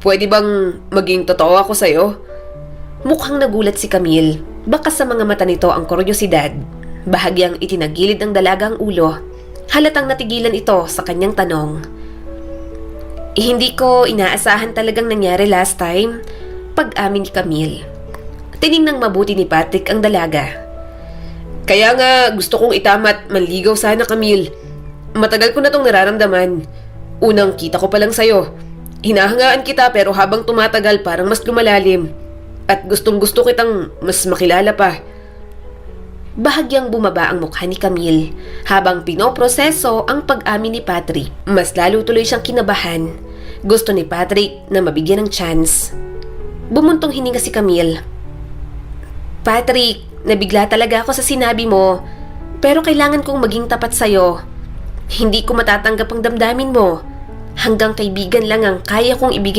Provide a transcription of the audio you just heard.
Pwede bang maging totoo ako sa'yo? Mukhang nagulat si Camille. Baka sa mga mata nito ang kuryosidad. Bahagyang itinagilid ng dalaga ang ulo. Halatang natigilan ito sa kanyang tanong. Hindi ko inaasahan talagang nangyari last time. Pag-amin ni Camille. Tiningnang mabuti ni Patrick ang dalaga. Kaya nga gusto kong itamat manligaw sana, Camille. Matagal ko na tong nararamdaman. Unang kita ko pa lang sa'yo. Hinahangaan kita pero habang tumatagal parang mas lumalalim. At gustong gusto kitang mas makilala pa. Bahagyang bumaba ang mukha ni Camille habang pinoproseso ang pag-amin ni Patrick. Mas lalo tuloy siyang kinabahan. Gusto ni Patrick na mabigyan ng chance. Bumuntong hininga si Camille. Patrick, nabigla talaga ako sa sinabi mo. Pero kailangan kong maging tapat sa'yo. Hindi ko matatanggap ang damdamin mo. Hanggang kaibigan lang ang kaya kong ibigay